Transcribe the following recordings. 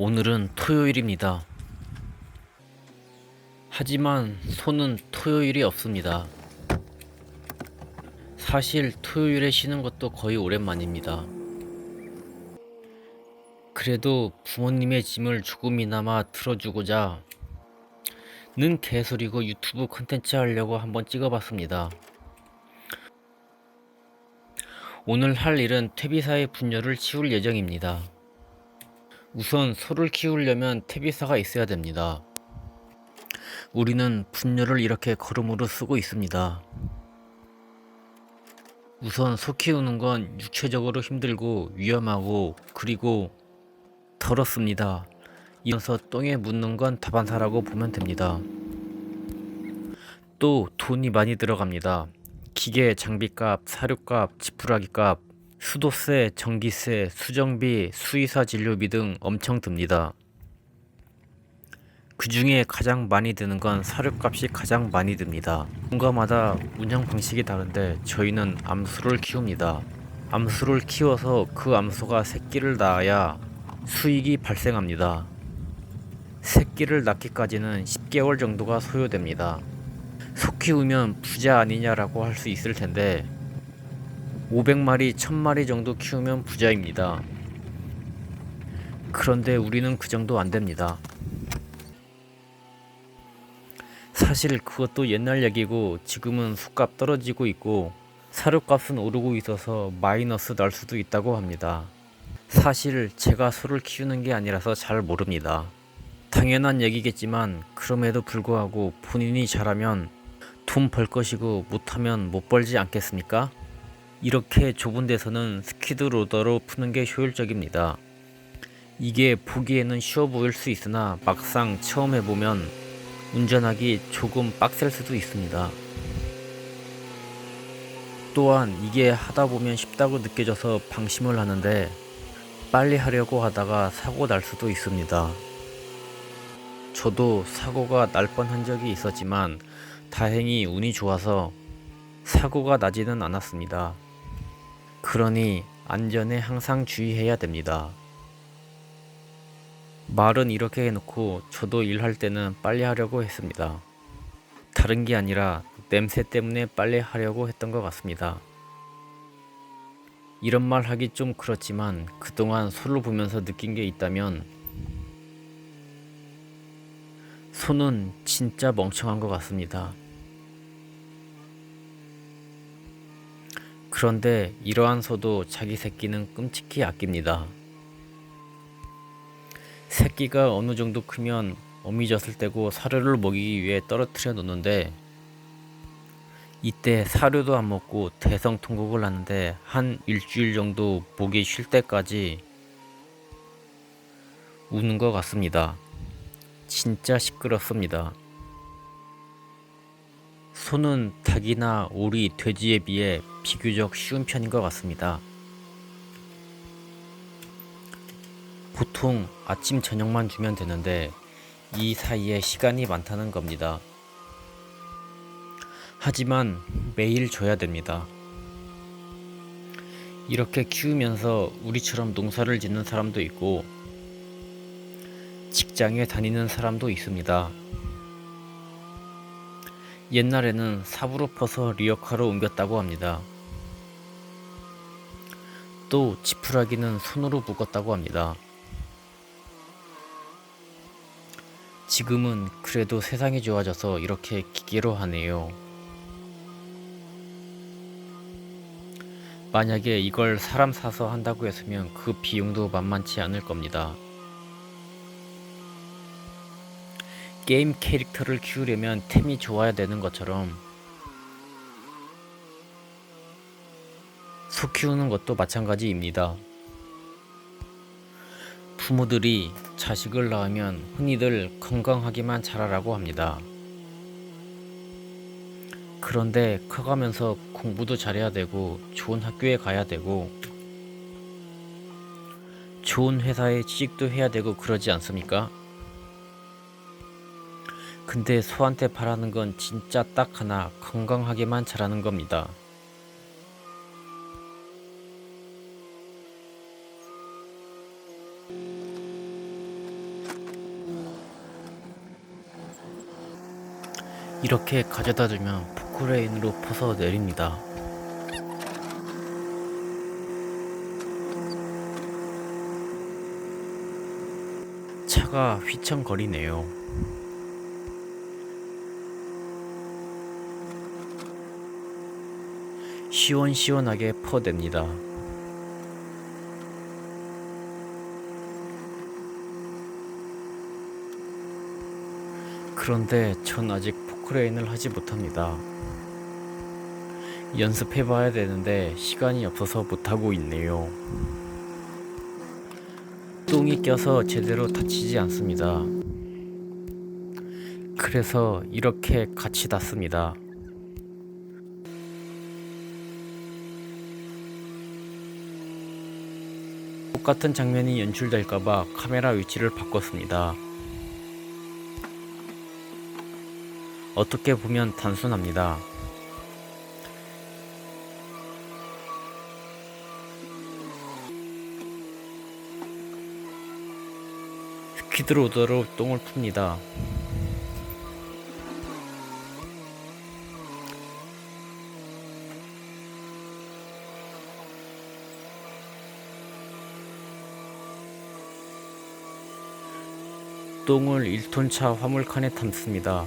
오늘은 토요일입니다. 하지만 소는 토요일이 없습니다. 사실 토요일에 쉬는 것도 거의 오랜만입니다. 그래도 부모님의 짐을 조금이나마 들어주고자 는 개소리고 유튜브 컨텐츠 하려고 한번 찍어봤습니다. 오늘 할 일은 퇴비사의 분뇨를 치울 예정입니다. 우선 소를 키우려면 퇴비사가 있어야 됩니다. 우리는 분뇨를 이렇게 거름으로 쓰고 있습니다. 우선 소 키우는 건 육체적으로 힘들고 위험하고 그리고 더럽습니다. 이어서 똥에 묻는 건 다반사라고 보면 됩니다. 또 돈이 많이 들어갑니다. 기계 장비값, 사료값, 지푸라기값, 수도세, 전기세, 수정비, 수의사 진료비 등 엄청 듭니다. 그 중에 가장 많이 드는 건 사료값이 가장 많이 듭니다. 농가마다 운영 방식이 다른데 저희는 암수를 키웁니다. 암수를 키워서 그 암수가 새끼를 낳아야 수익이 발생합니다. 새끼를 낳기까지는 10개월 정도가 소요됩니다. 소 키우면 부자 아니냐라고 할 수 있을 텐데 500마리, 1000마리 정도 키우면 부자입니다. 그런데 우리는 그 정도 안 됩니다. 사실 그것도 옛날 얘기고 지금은 숫값 떨어지고 있고 사료값은 오르고 있어서 마이너스 날 수도 있다고 합니다. 사실 제가 소를 키우는 게 아니라서 잘 모릅니다. 당연한 얘기겠지만 그럼에도 불구하고 본인이 잘하면 돈 벌 것이고 못하면 못 벌지 않겠습니까? 이렇게 좁은 데서는 스키드 로더로 푸는 게 효율적입니다. 이게 보기에는 쉬워 보일 수 있으나 막상 처음 해보면 운전하기 조금 빡셀 수도 있습니다. 또한 이게 하다 보면 쉽다고 느껴져서 방심을 하는데 빨리 하려고 하다가 사고 날 수도 있습니다. 저도 사고가 날 뻔한 적이 있었지만 다행히 운이 좋아서 사고가 나지는 않았습니다. 그러니 안전에 항상 주의해야 됩니다. 말은 이렇게 해놓고 저도 일할 때는 빨리 하려고 했습니다. 다른 게 아니라 냄새 때문에 빨리 하려고 했던 것 같습니다. 이런 말 하기 좀 그렇지만 그동안 소를 보면서 느낀 게 있다면 소는 진짜 멍청한 것 같습니다. 그런데 이러한 소도 자기 새끼는 끔찍히 아낍니다. 새끼가 어느 정도 크면 어미젖을 떼고 사료를 먹이기 위해 떨어뜨려 놓는데 이때 사료도 안 먹고 대성통곡을 하는데 한 일주일 정도 목이 쉴 때까지 우는 것 같습니다. 진짜 시끄럽습니다. 소는 닭이나 오리, 돼지에 비해 비교적 쉬운 편인 것 같습니다. 보통 아침 저녁만 주면 되는데 이 사이에 시간이 많다는 겁니다. 하지만 매일 줘야 됩니다. 이렇게 키우면서 우리처럼 농사를 짓는 사람도 있고 직장에 다니는 사람도 있습니다. 옛날에는 삽으로 퍼서 리어카로 옮겼다고 합니다. 또 지푸라기는 손으로 묶었다고 합니다. 지금은 그래도 세상이 좋아져서 이렇게 기계로 하네요. 만약에 이걸 사람 사서 한다고 했으면 그 비용도 만만치 않을 겁니다. 게임 캐릭터를 키우려면 템이 좋아야 되는 것처럼 소 키우는 것도 마찬가지입니다. 부모들이 자식을 낳으면 흔히들 건강하게만 자라라고 합니다. 그런데 커가면서 공부도 잘해야 되고 좋은 학교에 가야 되고 좋은 회사에 취직도 해야 되고 그러지 않습니까? 근데 소한테 바라는 건 진짜 딱 하나, 건강하게만 자라는 겁니다. 이렇게 가져다 주면 포크레인으로 퍼서 내립니다. 차가 휘청거리네요. 시원시원하게 퍼냅니다. 그런데 전 아직 포크레인을 하지 못합니다. 연습해봐야 되는데 시간이 없어서 못하고 있네요. 똥이 껴서 제대로 닫히지 않습니다. 그래서 이렇게 같이 닫습니다. 똑같은 장면이 연출될까봐 카메라 위치를 바꿨습니다. 어떻게 보면 단순합니다. 스퀴드로더로 똥을 풉니다. 똥을 1톤차 화물칸에 담습니다.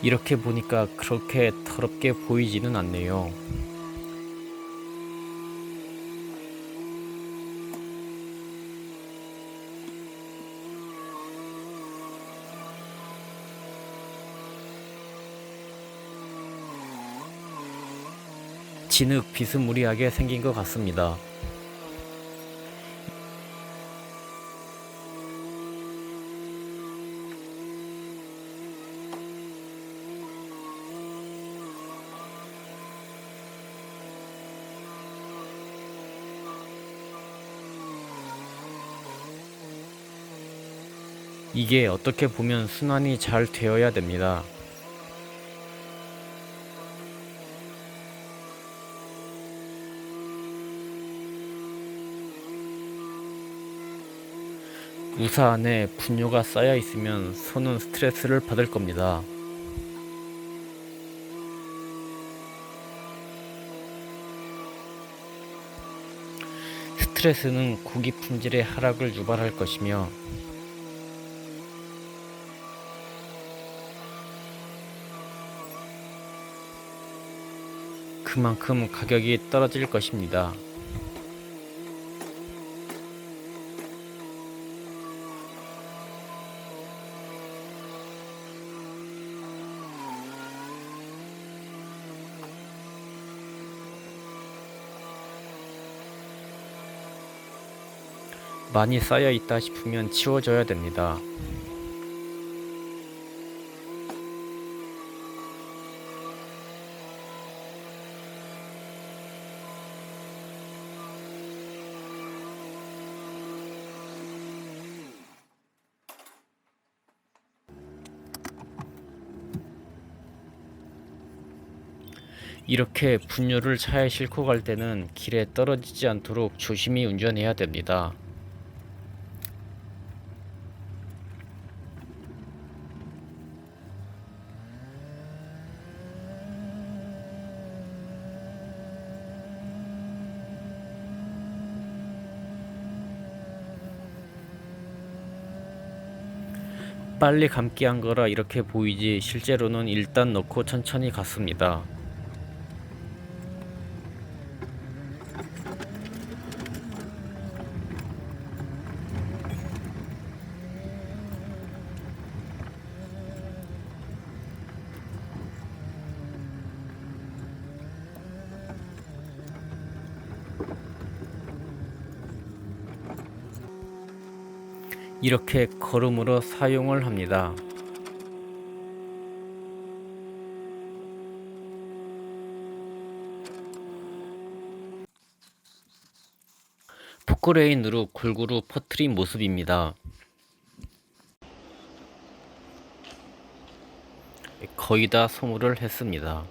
이렇게 보니까 그렇게 더럽게 보이지는 않네요. 진흙 비스무리하게 생긴 것 같습니다. 이게 어떻게 보면 순환이 잘 되어야 됩니다. 우사 안에 분뇨가 쌓여 있으면 손은 스트레스를 받을 겁니다. 스트레스는 고기 품질의 하락을 유발할 것이며 그만큼 가격이 떨어질 것입니다. 많이 쌓여 있다 싶으면 치워줘야 됩니다. 이렇게 분유를 차에 싣고 갈 때는 길에 떨어지지 않도록 조심히 운전해야 됩니다. 빨리 감기 한 거라 이렇게 보이지 실제로는 일단 넣고 천천히 갔습니다. 이렇게 걸음으로 사용을 합니다. 포크레인으로 골고루 퍼트린 모습입니다. 거의 다 소모를 했습니다.